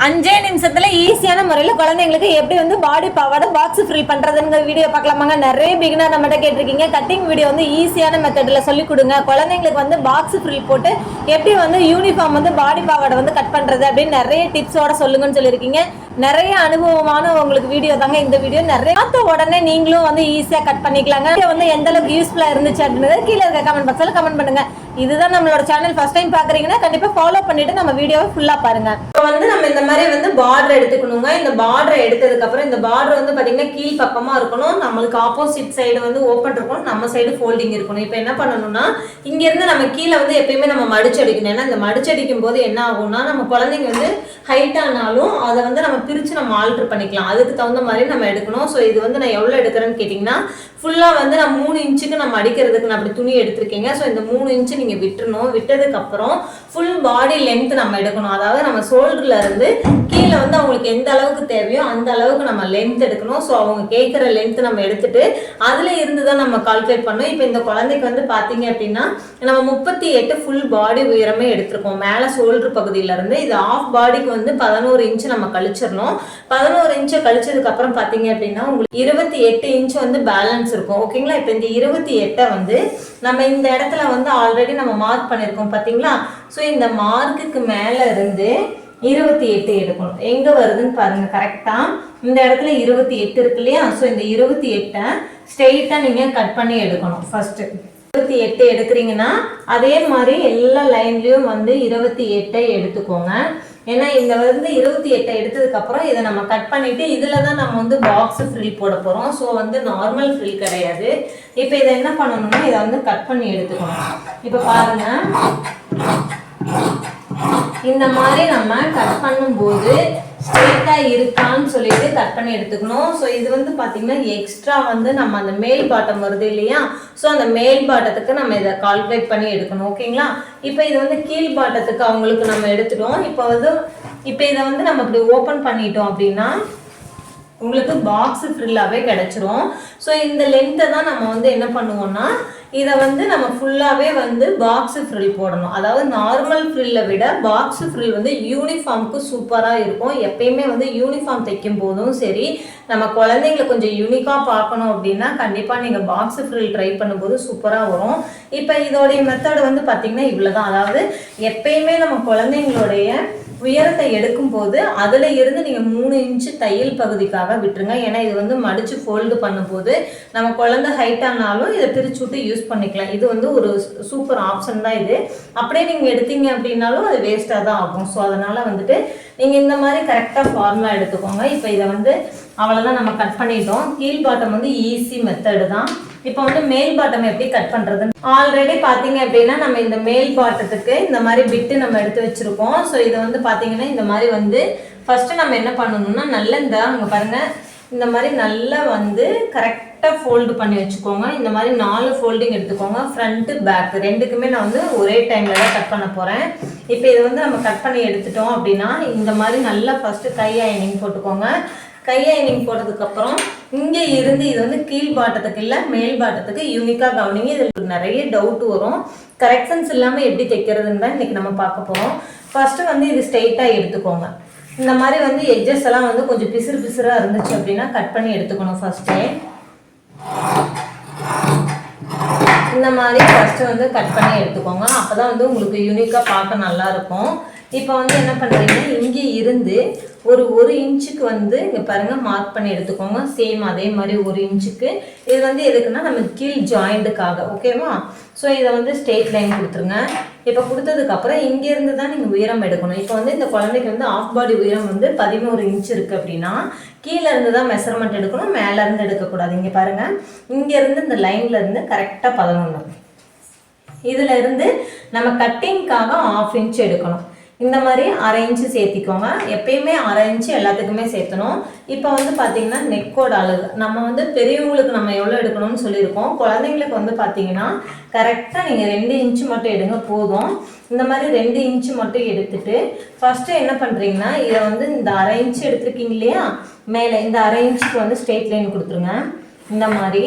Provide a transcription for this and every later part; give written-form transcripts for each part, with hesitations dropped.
5 நிமிஷத்துல ஈஸியான முறையில் குழந்தைங்களுக்கு எப்படி வந்து பாடி பாவாடை பாக்ஸ் ஃபில் பண்றதுங்கிற வீடியோ பார்க்கலாமாங்க. நிறைய பிகினர் நம்மகிட்ட கேட்டிருக்கீங்க. கட்டிங் வீடியோ வந்து ஈஸியான மெத்தட்ல சொல்லி கொடுங்க. குழந்தைங்களுக்கு வந்து பாக்ஸ் ஃபில் போட்டு எப்படி வந்து யூனிஃபார்ம் வந்து பாடி பாவாடை வந்து கட் பண்றது அப்படின்னு நிறைய டிப்ஸோட சொல்லுங்கன்னு சொல்லியிருக்கீங்க. நிறைய அனுபவமான உங்களுக்கு வீடியோ தாங்க இந்த வீடியோ. நிறைய பார்த்த உடனே நீங்களும் வந்து ஈஸியா கட் பண்ணிக்கலாங்க. வந்து எந்த அளவுக்கு யூஸ்ஃபுல்லா இருந்துச்சு அப்படின்றத கீழே இருக்க கமெண்ட் பாக்ஸ்ல கமெண்ட் பண்ணுங்க. இதுதான் நம்மளோட சேனல் ஃபர்ஸ்ட் டைம் பாக்குறீங்கன்னா கண்டிப்பா ஃபாலோ பண்ணிட்டு நம்ம வீடியோவை ஃபுல்லா பாருங்க. இப்போ வந்து நம்ம இந்த மாதிரி வந்து பார்டர் எடுத்துக்கணுங்க. இந்த பார்டர் எடுத்ததுக்கு அப்புறம் இந்த பார்டர் வந்து பாத்தீங்கன்னா கீழ் பக்கமா இருக்கணும். நம்மளுக்கு ஆப்போசிட் சைடு வந்து ஓப்பன் இருக்கணும், நம்ம சைடு ஃபோல்டிங் இருக்கணும். இப்போ என்ன பண்ணணும்னா இங்க இருந்து நம்ம கீழே வந்து எப்பயுமே நம்ம மடிச்சு அடிக்கணும். ஏன்னா இந்த மடிச்சு அடிக்கும் போது என்ன ஆகும்னா நம்ம குழந்தைங்க வந்து ஹைட் ஆனாலும் அதை வந்து நம்ம பிரிச்சு நம்ம ஆல்டர் பண்ணிக்கலாம். அதுக்கு தகுந்த மாதிரி நம்ம எடுக்கணும். ஸோ இது வந்து நான் எவ்வளவு எடுக்கிறேன்னு கேட்டீங்கன்னா ஃபுல்லா வந்து நான் 3 இன்ச்சுக்கு நம்ம அடிக்கிறதுக்கு நான் அப்படி துணி எடுத்திருக்கீங்க. ஸோ இந்த 3 இன்ச்சு நீங்க விட்டுறணும். விட்டதுக்கு அப்புறம் ஃபுல் பாடி லென்த் நம்ம எடுக்கணும். அதாவது நம்ம ஷோல்டர்ல இருந்து கீழே வந்து அவங்களுக்கு எந்த அளவுக்கு தேவையோ அந்த அளவுக்கு நம்ம லென்த் எடுக்கணும். ஸோ அவங்க கேட்குற லென்த் நம்ம எடுத்துட்டு அதுல இருந்து தான் நம்ம கால்குலேட் பண்ணோம். இப்போ இந்த குழந்தைக்கு வந்து பாத்தீங்க அப்படின்னா நம்ம 38 ஃபுல் பாடி உயரமே எடுத்திருக்கோம். மேலே ஷோல்டர் பகுதியில இருந்து இது ஆஃப் பாடிக்கு வந்து 11 இன்ச்சு நம்ம கழிச்சிடணும். 11 இன்ச்சு கழிச்சதுக்கு அப்புறம் பாத்தீங்க அப்படின்னா உங்களுக்கு 28 இன்ச்சு வந்து பேலன்ஸ் இருக்கும். ஓகேங்களா? இப்போ இந்த 28 வந்து நம்ம இந்த இடத்துல வந்து ஆல்ரெடி நம்ம மார்க் பண்ணிருக்கோம் பாத்தீங்களா? ஸோ இந்த மார்க்குக்கு மேல இருந்து 28 எடுக்கணும். எங்க வருதுன்னு பாருங்க. கரெக்டா இந்த இடத்துல 28 இருக்கு இல்லையா? ஸோ இந்த 28 ஸ்ட்ரெயிட்டா நீங்க கட் பண்ணி எடுக்கணும். ஃபர்ஸ்ட் 28 எடுக்கிறீங்கன்னா அதே மாதிரி எல்லா லைன்லயும் வந்து 28 எடுத்துக்கோங்க. ஏன்னா இந்த வந்து 28 எடுத்ததுக்கு அப்புறம் இதை நம்ம கட் பண்ணிட்டு இதுல தான் நம்ம வந்து பாக்ஸ் ஃப்ரில் போட போறோம். ஸோ வந்து நார்மல் ஃப்ரில் கிடையாது. இப்போ இதை என்ன பண்ணணும்னா இதை வந்து கட் பண்ணி எடுத்துக்கணும். இப்போ பாருங்க, இந்த மாதிரி நம்ம கட் பண்ணும்போது ஸ்ட்ரெயிட்டா இருக்கான்னு சொல்லிட்டு கட் பண்ணி எடுத்துக்கணும். ஸோ இது வந்து பாத்தீங்கன்னா எக்ஸ்ட்ரா வந்து நம்ம அந்த மேல் பாட்டம் வருது இல்லையா? ஸோ அந்த மேல் பாட்டத்துக்கு நம்ம இதை கால்குலேட் பண்ணி எடுக்கணும். ஓகேங்களா? இப்போ இது வந்து கீழ் பாட்டத்துக்கு அவங்களுக்கு நம்ம எடுத்துட்டோம். இப்போ இதை வந்து நம்ம இப்படி ஓப்பன் பண்ணிட்டோம் அப்படின்னா உங்களுக்கு பாக்ஸ் ஃப்ரில்லாவே கிடைச்சிரும். ஸோ இந்த லென்த்தை தான் நம்ம வந்து என்ன பண்ணுவோம்னா இதை வந்து நம்ம ஃபுல்லாவே வந்து பாக்ஸ் ஃப்ரில் போடணும். அதாவது நார்மல் ஃப்ரில்லை விட பாக்ஸ் ஃப்ரில் வந்து யூனிஃபார்முக்கு சூப்பரா இருக்கும். எப்பயுமே வந்து யூனிஃபார்ம் தைக்கும் போதும் சரி, நம்ம குழந்தைங்களை கொஞ்சம் யூனிக்கா பார்க்கணும் அப்படின்னா கண்டிப்பா நீங்க பாக்ஸ் ஃப்ரில் ட்ரை பண்ணும்போது சூப்பரா வரும். இப்போ இதோடைய மெத்தட் வந்து பாத்தீங்கன்னா இவ்வளவுதான். அதாவது எப்பயுமே நம்ம குழந்தைங்களுடைய உயரத்தை எடுக்கும் போது அதுல இருந்து நீங்க 3 இன்ச்சு தையல் பகுதிக்காக விட்டுருங்க. ஏன்னா இது வந்து மடிச்சு ஃபோல்டு பண்ணும் போது நம்ம குழந்தை ஹைட் ஆனாலும் இதை பிரிச்சு விட்டு யூஸ் பண்ணிக்கலாம். இது வந்து ஒரு சூப்பர் ஆப்ஷன் தான் இது. அப்படியே நீங்க எடுத்தீங்க அப்படின்னாலும் அது வேஸ்டா தான் ஆகும். ஸோ அதனால வந்துட்டு நீங்க இந்த மாதிரி கரெக்டா ஃபார்முலா எடுத்துக்கோங்க. இப்போ இதை வந்து அவ்வளவுதான் நம்ம கட் பண்ணிட்டோம். கீழ் பாட்டம் வந்து ஈஸி மெத்தடு தான். இப்போ வந்து மேல் பாட்டம் எப்படி கட் பண்றது ஆல்ரெடி பாத்தீங்க அப்படின்னா நம்ம இந்த மேல் பாட்டத்துக்கு இந்த மாதிரி பிட்டு நம்ம எடுத்து வச்சிருக்கோம். ஸோ இதை வந்து பாத்தீங்கன்னா இந்த மாதிரி வந்து ஃபர்ஸ்ட் நம்ம என்ன பண்ணணும்னா நல்லா இந்த அங்க பாருங்க இந்த மாதிரி நல்லா வந்து கரெக்டா ஃபோல்டு பண்ணி வச்சுக்கோங்க. இந்த மாதிரி 4 ஃபோல்டிங் எடுத்துக்கோங்க. ஃப்ரண்ட் பேக் ரெண்டுக்குமே நான் வந்து ஒரே டைம்ல தான் கட் பண்ண போறேன். இப்போ இதை வந்து நம்ம கட் பண்ணி எடுத்துட்டோம் அப்படின்னா இந்த மாதிரி நல்லா ஃபர்ஸ்ட் கை அயனிங் போட்டுக்கோங்க. கை அயனிங் போட்டதுக்கு அப்புறம் இங்க இருந்து இது வந்து கீழ் பாட்டத்துக்கு இல்ல மேல் பாட்டத்துக்கு யூனிக்கா கவனிங்க. இதுல நிறைய டவுட் வரும். கரெக்ஷன்ஸ் இல்லாம எப்படி தைக்கிறதுன்னு தான் இன்னைக்கு நம்ம பார்க்க போறோம். ஃபர்ஸ்ட் வந்து இது ஸ்ட்ரெயிட்டா எடுத்துக்கோங்க. இந்த மாதிரி வந்து எட்ஜஸ் எல்லாம் வந்து கொஞ்சம் பிசுறு பிசுறா இருந்துச்சு அப்படின்னா கட் பண்ணி எடுத்துக்கணும். ஃபர்ஸ்டே இந்த மாதிரி ஃபர்ஸ்ட் வந்து கட் பண்ணி எடுத்துக்கோங்க. அப்பதான் வந்து உங்களுக்கு யூனிக்கா பார்க்க நல்லா இருக்கும். இப்போ வந்து என்ன பண்றீங்க, இங்கே இருந்து ஒரு இன்ச்சுக்கு வந்து இங்க பாருங்க மார்க் பண்ணி எடுத்துக்கோங்க. சேம் அதே மாதிரி 1 இன்ச்சுக்கு. இது வந்து எதுக்குன்னா நம்ம கீழ் ஜாயிண்ட்டுக்காக. ஓகேவா? ஸோ இதை வந்து ஸ்ட்ரெயிட் லைன் கொடுத்துருங்க. இப்போ கொடுத்ததுக்கு அப்புறம் இங்க இருந்து தான் நீங்க உயரம் எடுக்கணும். இப்போ வந்து இந்த குழந்தைக்கு வந்து ஆஃப் பாடி உயரம் வந்து 11 இன்ச் இருக்கு அப்படின்னா கீழே இருந்து தான் மெஷர்மெண்ட் எடுக்கணும், மேல இருந்து எடுக்கக்கூடாது. இங்க பாருங்க, இங்க இருந்து இந்த லைன்ல இருந்து கரெக்டா 11. இதுல இருந்து நம்ம கட்டிங்காக 1/2 இன்ச் எடுக்கணும். இந்த மாதிரி 1/2 இன்ச்சு சேர்த்திக்கோங்க. எப்பயுமே 1/2 இன்ச்சு எல்லாத்துக்குமே சேர்த்தணும். இப்போ வந்து பாத்தீங்கன்னா நெக்கோட அளவு நம்ம வந்து பெரியவங்களுக்கு நம்ம எவ்வளவு எடுக்கணும்னு சொல்லியிருக்கோம். குழந்தைங்களுக்கு வந்து பாத்தீங்கன்னா கரெக்டா நீங்க 2 இன்ச்சு மட்டும் எடுங்க போதும். இந்த மாதிரி 2 இன்ச்சு மட்டும் எடுத்துட்டு ஃபர்ஸ்ட் என்ன பண்றீங்கன்னா இதை வந்து இந்த 1/2 இன்ச்சு எடுத்திருக்கீங்க இல்லையா? மேல இந்த 1/2 இன்ச்சுக்கு வந்து ஸ்ட்ரெயிட் லைன் கொடுத்துருங்க. இந்த மாதிரி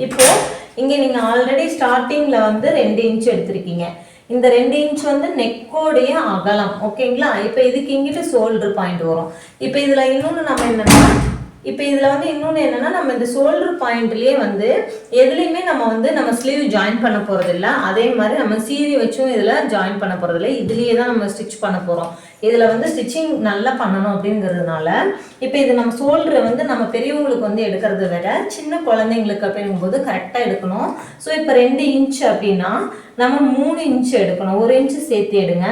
இப்போ இங்க நீங்க ஆல்ரெடி ஸ்டார்டிங்ல வந்து 2 இன்ச் எடுத்திருக்கீங்க. இந்த 2 இன்ச் வந்து நெக்கோடைய அகலம். ஓகேங்களா? இப்போ இதுக்கு இங்கிட்டு ஷோல்டர் பாயிண்ட் வரும். இப்போ இதில் இன்னொன்று நம்ம என்னென்னா இப்போ இதில் வந்து இன்னொன்று என்னென்னா நம்ம இந்த ஷோல்டர் பாயிண்ட்லேயே வந்து எதுலேயுமே நம்ம ஸ்லீவ் ஜாயின் பண்ண போகிறதில்ல. அதே மாதிரி நம்ம சீரி வச்சும் இதில் ஜாயின் பண்ண போகிறதில்ல. இதுலேயே தான் நம்ம ஸ்டிச் பண்ண போகிறோம். இதில் வந்து ஸ்டிச்சிங் நல்லா பண்ணணும் அப்படிங்கிறதுனால இப்போ இது நம்ம ஷோல்டரை வந்து நம்ம பெரியவங்களுக்கு வந்து எடுக்கிறத விட சின்ன குழந்தைங்களுக்கு அப்படிங்கும்போது கரெக்டாக எடுக்கணும். ஸோ இப்போ 2 இன்ச் அப்படின்னா நம்ம 3 இன்ச் எடுக்கணும். 1 இன்ச்சு சேர்த்து எடுங்க.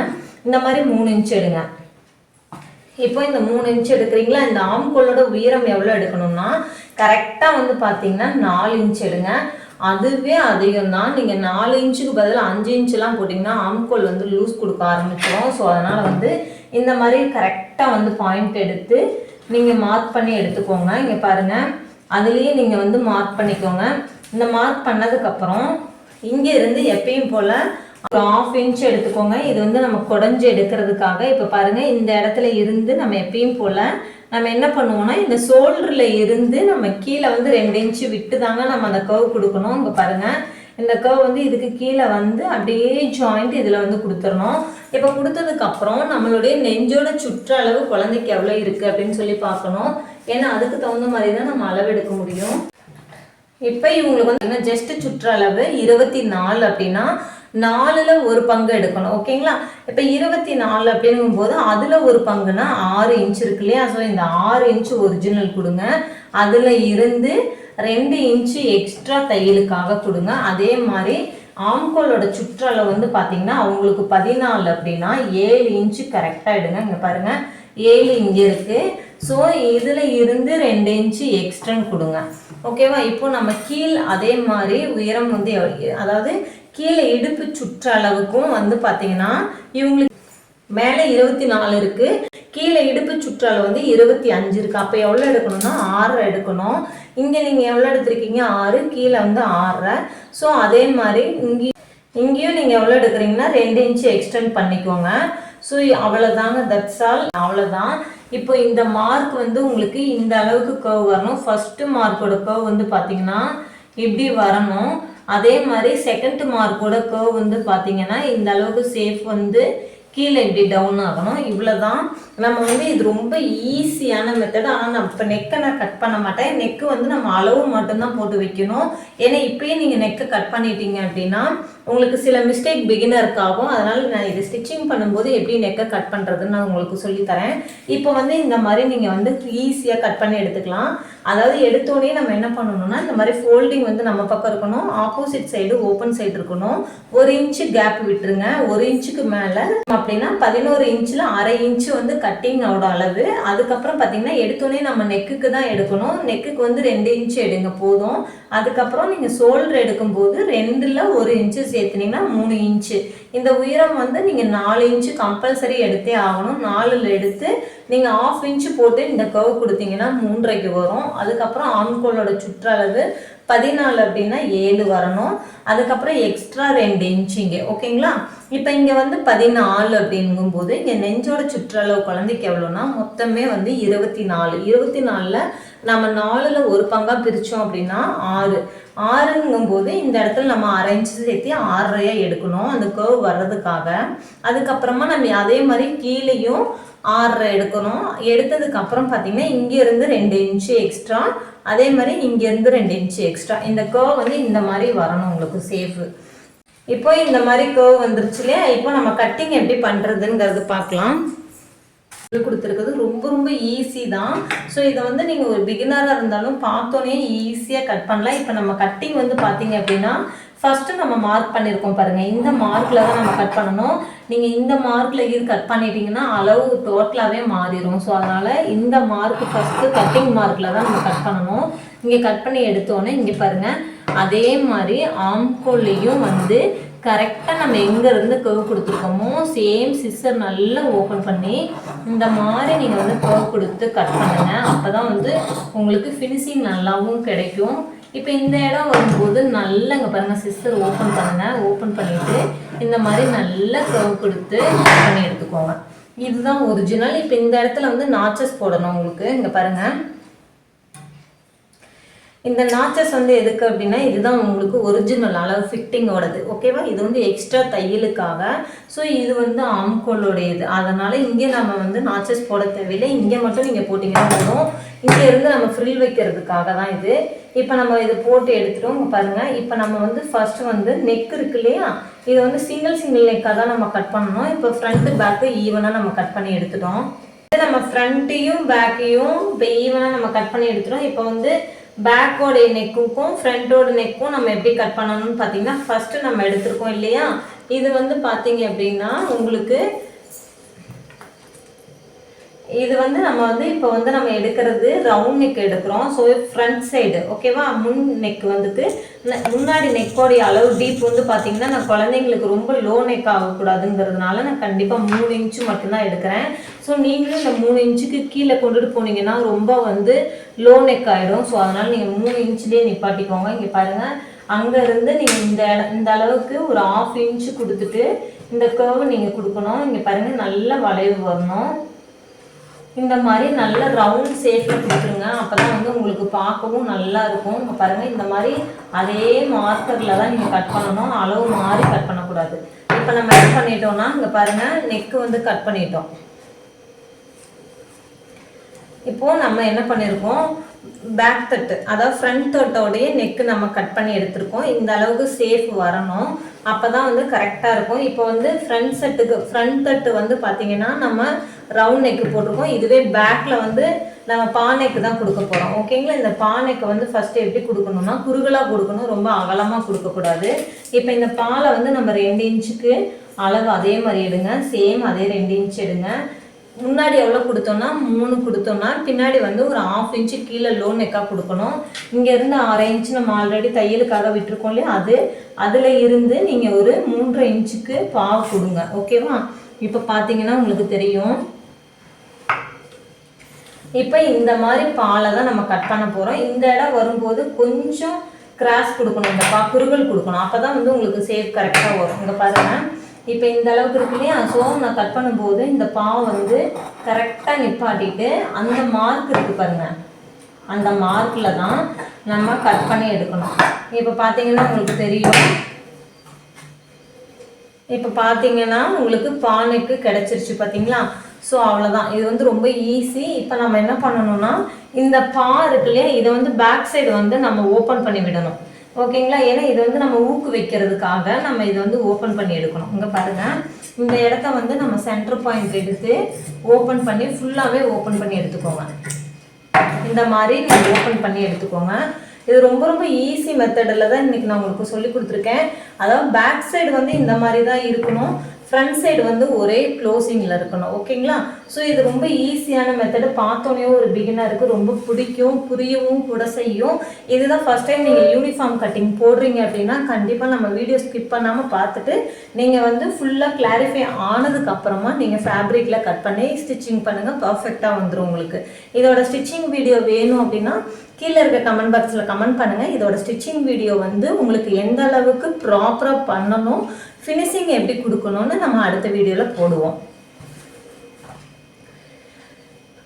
இந்த மாதிரி 3 இன்ச் எடுங்க. இப்போ இந்த 3 இன்ச் எடுக்கிறீங்களா? இந்த ஆம்கோலோட உயரம் எவ்வளோ எடுக்கணும்னா கரெக்டாக வந்து பார்த்தீங்கன்னா 4 இன்ச் எடுங்க. அதுவே அதிகம் தான். நீங்கள் 4 இன்ச்சுக்கு பதில் 5 இன்ச்லாம் போட்டிங்கன்னா ஆம்கோல் வந்து லூஸ் கொடுக்க ஆரம்பிச்சிடும். ஸோ அதனால் வந்து இந்த மாதிரி கரெக்டாக வந்து பாயிண்ட் எடுத்து நீங்கள் மார்க் பண்ணி எடுத்துக்கோங்க. இங்கே பாருங்கள், அதுலேயே நீங்கள் வந்து மார்க் பண்ணிக்கோங்க. இந்த மார்க் பண்ணதுக்கப்புறம் இங்கே இருந்து எப்பயும் போல் ஒரு 1/2 இன்ச் எடுத்துக்கோங்க. இது வந்து நம்ம குடஞ்சி எடுக்கிறதுக்காக. இப்போ பாருங்கள், இந்த இடத்துல இருந்து நம்ம எப்பயும் போல் நம்ம என்ன பண்ணுவோம்னா இந்த ஷோல்டரில் இருந்து நம்ம கீழே வந்து 2 இன்ச்சு விட்டு தாங்க நம்ம அந்த கர்வ் கொடுக்கணும். இங்கே பாருங்கள், இந்த கர்வ் வந்து இதுக்கு கீழே வந்து அப்படியே ஜாயிண்ட் இதில் வந்து கொடுத்துடணும். இப்போ கொடுத்ததுக்கப்புறம் நம்மளுடைய நெஞ்சோட சுற்றளவு குழந்தைக்கு எவ்வளோ இருக்குது அப்படின்னு சொல்லி பார்க்கணும். ஏன்னா அதுக்கு தகுந்த மாதிரி தான் நம்ம அளவு எடுக்க முடியும். இப்போ இவங்களுக்கு வந்து ஜஸ்ட் சுற்றளவு 24 அப்படின்னா 4ல் 1 பங்கு எடுக்கணும். ஓகேங்களா? இப்போ 24 அப்படிங்கும்போது அதில் 1 பங்குனா 6 இன்ச் இருக்கு இல்லையா? ஸோ இந்த 6 இன்ச் ஒரிஜினல் கொடுங்க. அதில் இருந்து 2 இன்ச்சு எக்ஸ்ட்ரா தையலுக்காக கொடுங்க. அதே மாதிரி ஆம்கோலோட சுற்றளவு வந்து பார்த்தீங்கன்னா அவங்களுக்கு 14 அப்படின்னா 7 இன்ச்சு கரெக்டாக எடுங்க. இங்கே பாருங்கள், 7 இங்கே இருக்குது. ஸோ இதில் இருந்து 2 இன்ச்சு எக்ஸ்ட்ரான்னு கொடுங்க. ஓகேவா? இப்போ நம்ம கீழ் அதே மாதிரி உயரம் வந்து அதாவது கீழே இடுப்பு சுற்றளவுக்கும் வந்து பார்த்தீங்கன்னா இவங்களுக்கு மேலே 24 இருக்குது, கீழே இடுப்பு சுற்றளவு வந்து 25 இருக்குது. அப்போ எவ்வளோ எடுக்கணும்னா 6 எடுக்கணும். இங்கே நீங்கள் எவ்வளோ எடுத்துருக்கீங்க? 6, கீழே வந்து 6. ஸோ அதே மாதிரி இங்கேயும் நீங்கள் எவ்வளோ எடுக்கிறீங்கன்னா 2 இன்ச்சு எக்ஸ்டெண்ட் பண்ணிக்கோங்க. ஸோ அவ்வளோதாங்க, தட்ஸ் ஆல், அவ்வளோதான். இப்போ இந்த மார்க் வந்து உங்களுக்கு இந்த அளவுக்கு கர்வ் வரணும். ஃபஸ்ட்டு மார்க்கோட கர்வ் வந்து பார்த்தீங்கன்னா இப்படி வரணும். அதே மாதிரி செகண்ட் மார்க்கோட கர்வ் வந்து பார்த்தீங்கன்னா இந்த அளவுக்கு சேஃப் வந்து கீழே இப்படி டவுன் ஆகணும். இவ்வளோதான். நம்ம வந்து இது ரொம்ப ஈஸியான மெத்தட். ஆனால் நான் இப்போ நெக்கை நான் கட் பண்ண மாட்டேன். நெக்கு வந்து நம்ம அளவு மட்டும்தான் போட்டு வைக்கணும். ஏன்னா இப்பயே நீங்கள் நெக்கை கட் பண்ணிட்டீங்க அப்படின்னா உங்களுக்கு சில மிஸ்டேக் பிகினருக்கு ஆகும். அதனால் நான் இது ஸ்டிச்சிங் பண்ணும்போது எப்படி நெக்கை கட் பண்ணுறதுன்னு நான் உங்களுக்கு சொல்லித்தரேன். இப்போ வந்து இந்த மாதிரி நீங்கள் வந்து ஈஸியாக கட் பண்ணி எடுத்துக்கலாம். அதாவது எடுத்தோடனே நம்ம என்ன பண்ணணும்னா இந்த மாதிரி ஃபோல்டிங் வந்து நம்ம பக்கம் இருக்கணும், ஆப்போசிட் சைடு ஓப்பன் சைடு இருக்கணும். 1 இன்ச்சு கேப் விட்டுருங்க. 1 இன்ச்சுக்கு மேலே அப்படின்னா 11 இன்ச்சில் 1/2 இன்ச்சு வந்து கட்டிங்கோட அளவு. அதுக்கப்புறம் பார்த்தீங்கன்னா எடுத்தோடனே நம்ம நெக்குக்கு தான் எடுக்கணும். நெக்குக்கு வந்து 2 இன்ச்சு எடுங்க போதும். அதுக்கப்புறம் நீங்கள் ஷோல்டர் எடுக்கும்போது 2ல் 1 இன்ச்சு சேர்த்துனீங்கன்னா 3 இன்ச்சு. இந்த உயரம் வந்து நீங்கள் 4 இன்ச்சு கம்பல்சரி எடுத்தே ஆகணும். 4ல் எடுத்து நீங்கள் 1/2 இன்ச்சு போட்டு இந்த கர்வ் கொடுத்தீங்கன்னா 3.5 வரும். அதுக்கப்புறம் ஆம்கோலோட சுற்றளவு 14 அப்படின்னா 7 வரணும். அதுக்கப்புறம் எக்ஸ்ட்ரா 2 இன்ச்சு இங்கே. ஓகேங்களா? இப்போ இங்கே வந்து 14 அப்படிங்கும்போது இங்கே நெஞ்சோட சுற்றளவு குழந்தைக்கு எவ்வளோனா மொத்தமே வந்து 24. 24ல் நம்ம 4ல் 1 பங்காக பிரித்தோம் அப்படின்னா 6ங்கும்போது இந்த இடத்துல நம்ம 1/2 இன்ச்சு சேர்த்து 6.5 எடுக்கணும் அந்த கர்வ் வர்றதுக்காக. அதுக்கப்புறமா நம்ம அதே மாதிரி கீழேயும் 6.5 எடுக்கணும். எடுத்ததுக்கப்புறம் பார்த்தீங்கன்னா இங்கேருந்து 2 இன்ச்சு எக்ஸ்ட்ரா, அதே மாதிரி இங்கேருந்து 2 இன்ச்சு எக்ஸ்ட்ரா. இந்த கர்வ் வந்து இந்த மாதிரி வரணும் உங்களுக்கு சேஃபு. இப்போ இந்த மாதிரி கர்வ் வந்துருச்சு இல்லையா? இப்போ நம்ம கட்டிங் எப்படி பண்ணுறதுங்கிறது பார்க்கலாம். கொடுத்துருக்குது ரொம்ப ரொம்ப ஈஸி தான். ஸோ இதை வந்து நீங்கள் ஒரு பிகினராக இருந்தாலும் பார்த்தோன்னே ஈஸியாக கட் பண்ணலாம். இப்போ நம்ம கட்டிங் வந்து பார்த்தீங்க அப்படின்னா ஃபஸ்ட்டு நம்ம மார்க் பண்ணியிருக்கோம் பாருங்கள், இந்த மார்க்கில் தான் நம்ம கட் பண்ணணும். நீங்கள் இந்த மார்க்கில் இது கட் பண்ணிட்டீங்கன்னா அளவு டோட்டலாகவே மாறிடும். ஸோ அதனால் இந்த மார்க் ஃபஸ்ட்டு கட்டிங் மார்க்கில் தான் நம்ம கட் பண்ணணும். இங்கே கட் பண்ணி எடுத்தோன்னே இங்கே பாருங்கள், அதே மாதிரி ஆம்கோல்லையும் வந்து கரெக்டாக நம்ம எங்கேருந்து கர்வ் கொடுத்துருக்கோமோ சேம் சிஸ்ஸர் நல்லா ஓப்பன் பண்ணி இந்த மாதிரி நீங்கள் வந்து கர்வ் கொடுத்து கட் பண்ணுங்கள். அப்போ தான் வந்து உங்களுக்கு ஃபினிஷிங் நல்லாவும் கிடைக்கும். இப்போ இந்த இடம் வரும்போது நல்லா இங்கே பாருங்கள், சிஸ்ஸர் ஓப்பன் பண்ணுங்கள். ஓப்பன் பண்ணிவிட்டு இந்த மாதிரி நல்லா கர்வ் கொடுத்து கட் பண்ணி எடுத்துக்கோங்க. இதுதான் ஒரிஜினல். இப்போ இந்த இடத்துல வந்து நாச்சஸ் போடணும் உங்களுக்கு. இங்கே பாருங்கள், இந்த நாச்சஸ் வந்து எதுக்கு அப்படின்னா இதுதான் உங்களுக்கு ஒரிஜினல் அளவு ஃபிட்டிங்கோடது ஓகேவா. இது வந்து எக்ஸ்ட்ரா தையலுக்காக. ஸோ இது வந்து ஆம்கோலோடையது, அதனால் இங்கே நம்ம வந்து நாச்சஸ் போட தேவையில்லை, இங்கே மட்டும் நீங்கள் போட்டிங்கன்னா போதும். இங்கே இருந்து நம்ம ஃப்ரில் வைக்கிறதுக்காக தான் இது. இப்போ நம்ம இதை போட்டு எடுத்துட்டோம் பாருங்கள். இப்போ நம்ம வந்து ஃபஸ்ட்டு வந்து நெக் இருக்கு இல்லையா, இது வந்து சிங்கிள் நெக்காக தான் நம்ம கட் பண்ணணும். இப்போ ஃப்ரண்ட்டு பேக்கு ஈவனாக நம்ம கட் பண்ணி எடுத்துட்டோம். நம்ம ஃப்ரண்ட்டையும் பேக்கையும் இப்போ ஈவனாக நம்ம கட் பண்ணி எடுத்துட்டோம். இப்போ வந்து பேக்கோடைய நெக்குக்கும் ஃப்ரண்டோட நெக்கும் நம்ம எப்படி கட் பண்ணணும்னு பார்த்தீங்கன்னா, ஃபஸ்ட்டு நம்ம எடுத்துருக்கோம் இல்லையா, இது வந்து பார்த்தீங்க அப்படின்னா உங்களுக்கு இது வந்து நம்ம வந்து இப்போ வந்து நம்ம எடுக்கிறது ரவுண்ட் நெக் எடுக்கிறோம். ஸோ ஃப்ரண்ட் சைடு ஓகேவா. முன் நெக் வந்துட்டு முன்னாடி நெக்கோடைய அளவு டீப் வந்து பார்த்தீங்கன்னா, நான் குழந்தைங்களுக்கு ரொம்ப லோ நெக் ஆகக்கூடாதுங்கிறதுனால நான் கண்டிப்பாக 3 இன்ச்சு மட்டும்தான் எடுக்கிறேன். ஸோ நீங்களும் இந்த 3 இன்ச்சுக்கு கீழே கொண்டுட்டு போனீங்கன்னா ரொம்ப வந்து லோ நெக் ஆகிடும். ஸோ அதனால் நீங்கள் 3 இன்ச்லேயே நிப்பாட்டிக்கோங்க. இங்கே பாருங்கள், அங்கேருந்து நீங்கள் இந்த அளவுக்கு ஒரு 1/2 இன்ச்சு கொடுத்துட்டு இந்த கர்வ் நீங்கள் கொடுக்கணும். இங்கே பாருங்கள், நல்ல வளைவு வரணும். இந்த மாதிரி நல்ல ரவுண்ட் ஷேப்பில் கொடுத்துருங்க. அப்போ தான் வந்து உங்களுக்கு பார்க்கவும் நல்லா இருக்கும். இங்கே பாருங்கள், இந்த மாதிரி அதே மார்க்கரில் தான் நீங்கள் கட் பண்ணணும், அளவு மாறி கட் பண்ணக்கூடாது. இப்போ நம்ம என்ன பண்ணிட்டோம்னா, இங்கே பாருங்கள், நெக்கு வந்து கட் பண்ணிட்டோம். இப்போது நம்ம என்ன பண்ணியிருக்கோம், பேக் தட்டு அதாவது ஃப்ரண்ட் தட்டோடைய நெக்கு நம்ம கட் பண்ணி எடுத்திருக்கோம். இந்த அளவுக்கு சேஃப் வரணும், அப்போ தான் வந்து கரெக்டாக இருக்கும். இப்போ வந்து ஃப்ரண்ட் தட்டு வந்து பார்த்தீங்கன்னா நம்ம ரவுண்ட் நெக்கு போட்டிருக்கோம். இதுவே பேக்கில் வந்து நம்ம பா நெக்கு தான் கொடுக்க போகிறோம் ஓகேங்களா. இந்த பா நெக்கை வந்து ஃபஸ்ட்டு எப்படி கொடுக்கணும்னா குறுகலாக கொடுக்கணும், ரொம்ப அகலமாக கொடுக்கக்கூடாது. இப்போ இந்த பாலை வந்து நம்ம 2 இன்ச்சுக்கு அளவு அதே மாதிரி எடுங்க, சேம் அதே 2 இன்ச் எடுங்க. முன்னாடி எவ்வளோ கொடுத்தோம்னா 3 கொடுத்தோம்னா பின்னாடி வந்து ஒரு 1/2 இன்ச்சு கீழே லோ நெக்காக கொடுக்கணும். இங்கேருந்து 1/2 இன்ச்சு நம்ம ஆல்ரெடி தையலுக்காக விட்டுருக்கோம் இல்லையா, அதில் இருந்து நீங்கள் ஒரு 3.5 இன்ச்சுக்கு பாவு கொடுங்க ஓகேவா. இப்போ பார்த்தீங்கன்னா உங்களுக்கு தெரியும். இப்போ இந்த மாதிரி பாலை தான் நம்ம கட் பண்ண போகிறோம். இந்த இடம் வரும்போது கொஞ்சம் கிராஸ் கொடுக்கணும், இந்த குறுகல் கொடுக்கணும், அப்போ தான் வந்து உங்களுக்கு சேஃப் கரெக்டாக வரும். இங்கே பாருங்கள், இப்போ இந்த அளவுக்கு இருக்கு இல்லையா. ஸோ நான் கட் பண்ணும்போது இந்த பாவை வந்து கரெக்டாக நிப்பாட்டிட்டு அந்த மார்க் இருக்குது பாருங்கள், அந்த மார்க்கில் தான் நம்ம கட் பண்ணி எடுக்கணும். இப்போ பார்த்தீங்கன்னா உங்களுக்கு தெரியும். இப்போ பார்த்தீங்கன்னா உங்களுக்கு பானைக்கு கிடச்சிருச்சு பார்த்தீங்களா. ஸோ அவ்வளோதான், இது வந்து ரொம்ப ஈஸி. இப்போ நம்ம என்ன பண்ணணும்னா இந்த பா இருக்கு இல்லையா, இதை வந்து பேக் சைடு வந்து நம்ம ஓப்பன் பண்ணி விடணும் ஓகேங்களா. ஏன்னா இது வந்து நம்ம ஊக்கு வைக்கிறதுக்காக நம்ம இதை வந்து ஓப்பன் பண்ணி எடுக்கணும். இங்கே பாருங்கள், இந்த இடத்த வந்து நம்ம சென்டர் பாயிண்ட் எடுத்து ஓப்பன் பண்ணி ஃபுல்லாகவே ஓப்பன் பண்ணி எடுத்துக்கோங்க. இந்த மாதிரி நீங்கள் ஓப்பன் பண்ணி எடுத்துக்கோங்க. இது ரொம்ப ரொம்ப ஈஸி மெத்தடில் தான் இன்றைக்கி நான் உங்களுக்கு சொல்லி கொடுத்துருக்கேன். அதாவது பேக் சைடு வந்து இந்த மாதிரி தான் இருக்கணும், ஃப்ரண்ட் சைடு வந்து ஒரே க்ளோசிங்கில் இருக்கணும் ஓகேங்களா. ஸோ இது ரொம்ப ஈஸியான மெத்தடு, பார்த்தோன்னே ஒரு பிகினருக்கு ரொம்ப பிடிக்கும், புரியவும் கூட செய்யும். இதுதான் ஃபஸ்ட் டைம் நீங்கள் யூனிஃபார்ம் கட்டிங் போடுறீங்க அப்படின்னா கண்டிப்பாக நம்ம வீடியோ ஸ்கிப் பண்ணாமல் பார்த்துட்டு நீங்கள் வந்து ஃபுல்லாக கிளாரிஃபை ஆனதுக்கப்புறமா நீங்கள் ஃபேப்ரிக்கில் கட் பண்ணி ஸ்டிச்சிங் பண்ணுங்கள், பர்ஃபெக்டாக வந்துடும் உங்களுக்கு. இதோட ஸ்டிச்சிங் வீடியோ வேணும் அப்படின்னா கீழே இருக்க கமெண்ட் பாக்ஸில் கமெண்ட் பண்ணுங்கள். இதோட ஸ்டிச்சிங் வீடியோ வந்து உங்களுக்கு எந்த அளவுக்கு ப்ராப்பராக பண்ணணும், ஃபினிஷிங் எப்படி கொடுக்கணும்னு நம்ம அடுத்த வீடியோவில் போடுவோம்.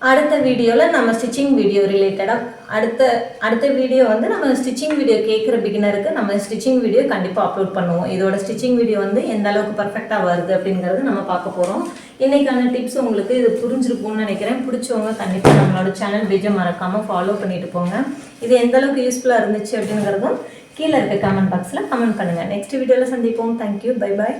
அடுத்த வீடியோவில் நம்ம ஸ்டிச்சிங் வீடியோ ரிலேட்டடாக அடுத்த வீடியோ வந்து நம்ம ஸ்டிச்சிங் வீடியோ கேட்குற பிகினருக்கு நம்ம ஸ்டிச்சிங் வீடியோ கண்டிப்பாக அப்லோட் பண்ணுவோம். இதோட ஸ்டிச்சிங் வீடியோ வந்து எந்த அளவுக்கு பர்ஃபெக்டாக வருது அப்படிங்கிறது நம்ம பார்க்க போகிறோம். இன்றைக்கான டிப்ஸ் உங்களுக்கு இது புரிஞ்சிருக்கும்னு நினைக்கிறேன். பிடிச்சவங்க கண்டிப்பாக நம்மளோட சேனல் பேஜை மறக்காமல் ஃபாலோ பண்ணிட்டு போங்க. இது எந்த அளவுக்கு யூஸ்ஃபுல்லாக இருந்துச்சு அப்படிங்கிறதும் கீழே இருக்க கமெண்ட் பாக்ஸில் கமெண்ட் பண்ணுங்கள். நெக்ஸ்ட் வீடியோவில் சந்திப்போம். Thank you, bye bye.